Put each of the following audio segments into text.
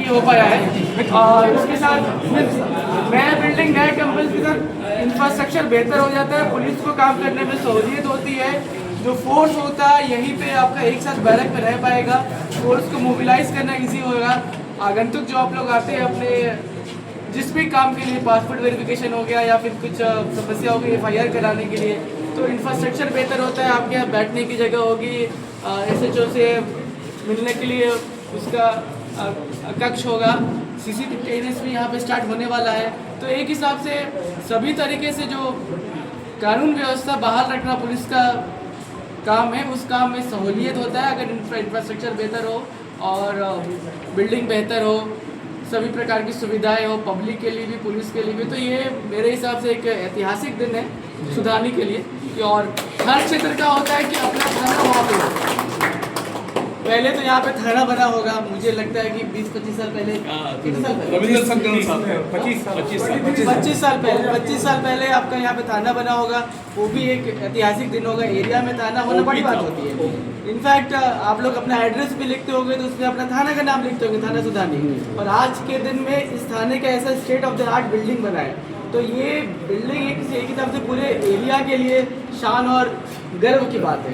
नहीं हो पाया है। और उसके साथ नया बिल्डिंग नए कैंपस के साथ इंफ्रास्ट्रक्चर बेहतर हो जाता है, पुलिस को काम करने में सहूलियत होती है, जो फोर्स होता है यहीं पे आपका एक साथ बैरक में रह पाएगा, फोर्स को मोबिलाइज करना इजी होगा। आगंतुक जो आप लोग आते हैं अपने जिस भी काम के लिए, पासपोर्ट वेरिफिकेशन हो गया या फिर कुछ समस्या हो गई FIR कराने के लिए, तो इंफ्रास्ट्रक्चर बेहतर होता है, आपके यहाँ बैठने की जगह होगी, SHO से मिलने के लिए उसका कक्ष होगा, CCTV भी यहाँ पे स्टार्ट होने वाला है। तो एक हिसाब से सभी तरीके से जो कानून व्यवस्था बहाल रखना पुलिस का काम है, उस काम में सहूलियत होता है अगर इंफ्रास्ट्रक्चर बेहतर हो और बिल्डिंग बेहतर हो, सभी प्रकार की सुविधाएं हो पब्लिक के लिए भी पुलिस के लिए भी। तो ये मेरे हिसाब से एक ऐतिहासिक दिन है सुधारने के लिए कि और हर क्षेत्र का होता है कि अपना थाना वहाँ पे हो। पहले तो यहाँ पे थाना बना होगा, मुझे लगता है कि 20-25 साल पहले, कितने साल पहले 25 साल पहले आपका यहाँ पे थाना बना होगा। वो भी एक ऐतिहासिक दिन होगा, एरिया में थाना होना बड़ी बात होती है। इनफैक्ट आप लोग अपना एड्रेस भी लिखते होंगे तो उसमें अपना थाना का नाम लिखते होंगे, थाना सुधानी। और आज के दिन में इस थाने का ऐसा state of the art building बना है, तो ये बिल्डिंग एक हिसाब से पूरे एरिया के लिए शान और गर्व की बात है।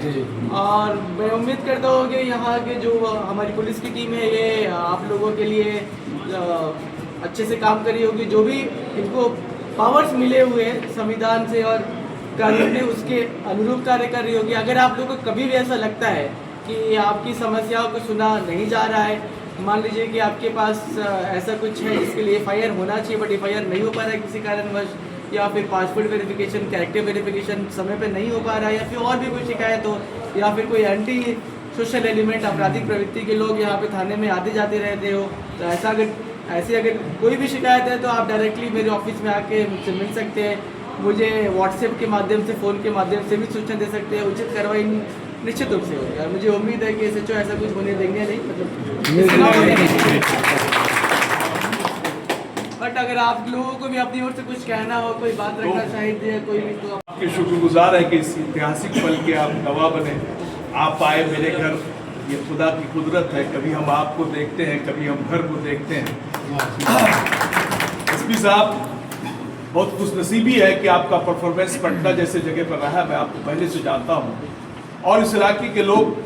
और मैं उम्मीद करता हूँ कि यहाँ के जो हमारी पुलिस की टीम है ये आप लोगों के लिए अच्छे से काम करी होगी, जो भी इनको पावर्स मिले हुए हैं संविधान से और कानून ने उसके अनुरूप कार्य कर रही होगी। अगर आप लोगों को कभी भी ऐसा लगता है कि आपकी समस्याओं को सुना नहीं जा रहा है, मान लीजिए कि आपके पास ऐसा कुछ है जिसके लिए FIR होना चाहिए बट FIR नहीं हो पा रहा है किसी कारणवश, या फिर पासपोर्ट वेरिफिकेशन, कैरेक्टर वेरिफिकेशन समय पे नहीं हो पा रहा है, या फिर और भी कोई शिकायत हो, या फिर कोई एंटी सोशल एलिमेंट आपराधिक प्रवृत्ति के लोग यहाँ पे थाने में आते जाते रहते हो, तो ऐसी अगर कोई भी शिकायत है तो आप डायरेक्टली मेरे ऑफिस में आके मुझसे मिल सकते हैं, मुझे व्हाट्सएप के माध्यम से, फ़ोन के माध्यम से भी सूचना दे सकते हैं। उचित कार्रवाई निश्चित रूप से होगी और मुझे उम्मीद है कि SHO ऐसा कुछ होने देंगे नहीं, बट अगर आप लोगों को भी अपनी ओर से कुछ कहना हो, कोई बात रखना चाहिए कोई भी, तो आपके शुक्रगुजार है कि इस ऐतिहासिक पल के आप गवाह बने, आप आए मेरे घर, ये खुदा की कुदरत है। कभी हम आपको देखते हैं, कभी हम घर को देखते हैं। SP साहब, बहुत खुशनसीबी है कि आपका परफॉर्मेंस पटना जैसे जगह पर रहा है। मैं आपको पहले से जानता हूँ और इस इलाके के लोग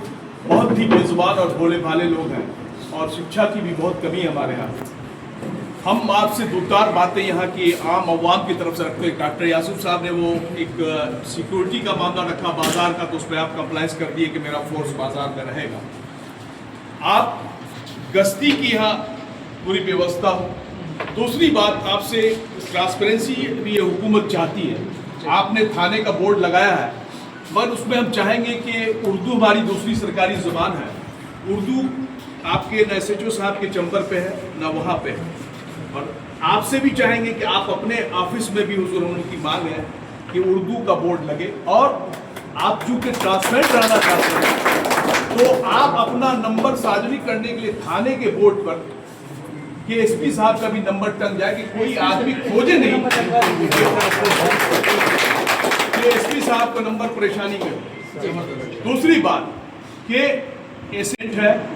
बहुत ही बेजुबान और भोले भाले लोग हैं और शिक्षा की भी बहुत कमी है हमारे यहाँ। हम आपसे दो चार बातें यहाँ की आम अवाम की तरफ से रखते हैं। डॉक्टर यासूफ साहब ने वो एक सिक्योरिटी का मामला रखा बाजार का, तो उस पर आप कंप्लाइंस कर दिए कि मेरा फोर्स बाजार में रहेगा। आप गश्ती की यहाँ पूरी व्यवस्था हो। दूसरी बात, आपसे ट्रांसपेरेंसी भी ये हुकूमत चाहती है। आपने थाने का बोर्ड लगाया है, पर उसमें हम चाहेंगे कि उर्दू हमारी दूसरी सरकारी ज़ुबान है। उर्दू आपके न SHO साहब के चंबर पे है न वहाँ पे है। और आपसे भी चाहेंगे कि आप अपने ऑफिस में भी हुजूर उनकी मांग है कि उर्दू का बोर्ड लगे। और आप चूँकि ट्रांसपेरेंट रहना चाहते हैं तो आप अपना नंबर सार्वजनिक करने के लिए थाने के बोर्ड पर कि SP साहब का भी नंबर टंग जाए कि कोई आदमी खोजे नहीं कि SP साहब का नंबर परेशानी में। दूसरी बात कि एसेंट है,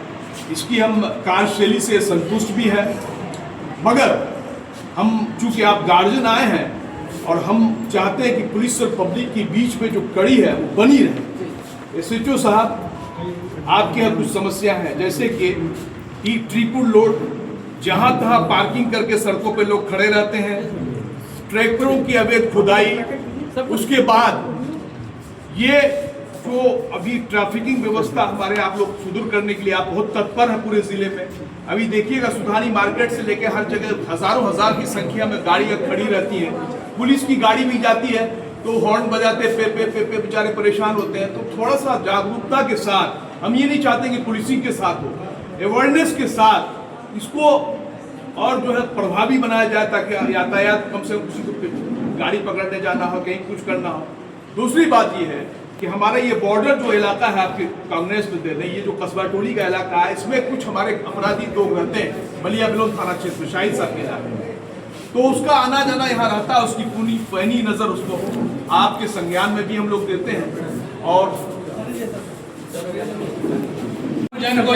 इसकी हम कार्यशैली से संतुष्ट भी है, मगर हम चूंकि आप गार्जियन आए हैं और हम चाहते हैं कि पुलिस और पब्लिक के बीच में जो कड़ी है वो बनी रहे। SHO साहब, आपके यहाँ कुछ समस्या है, जैसे कि ट्रिपल लोड, जहाँ तहाँ पार्किंग करके सड़कों पे लोग खड़े रहते हैं, ट्रैक्टरों की अवैध खुदाई, उसके बाद ये जो अभी ट्रैफिकिंग व्यवस्था हमारे आप लोग सुदूर करने के लिए आप बहुत तत्पर हैं पूरे जिले में। अभी देखिएगा सुधानी मार्केट से लेकर हर जगह हजारों हजार की संख्या में गाड़ियां खड़ी रहती हैं। पुलिस की गाड़ी भी जाती है तो हॉर्न बजाते पे पे पे पे बेचारे परेशान होते हैं। तो थोड़ा सा जागरूकता के साथ, हम ये नहीं चाहते कि पुलिसिंग के साथ हो, अवेयरनेस के साथ इसको और जो है प्रभावी बनाया जाए ताकि यातायात कम से कम किसी को गाड़ी पकड़ने जाना हो, कहीं कुछ करना हो। दूसरी बात ये है कि हमारा ये बॉर्डर जो इलाका है आपके कांग्रेस में दे रही, ये जो कस्बा टोली का इलाका है, इसमें कुछ हमारे अपराधी लोग रहते हैं बलिया बिलोन थाना क्षेत्र में, शाहिद साहब के इलाके में, तो उसका आना जाना यहाँ रहता है, उसकी पूरी पैनी नजर उसको आपके संज्ञान में भी हम लोग देते हैं। और जन को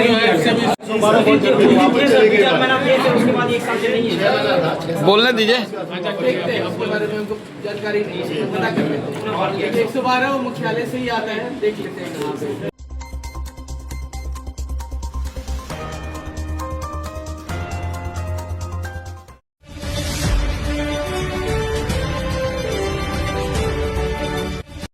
बोलने दीजिए। देखते हैं उसके बारे में, उनको जानकारी नहीं है, पता कर लेते हैं। 112 मुख्यालय से ही आता है, देख लेते हैं कहाँ पे।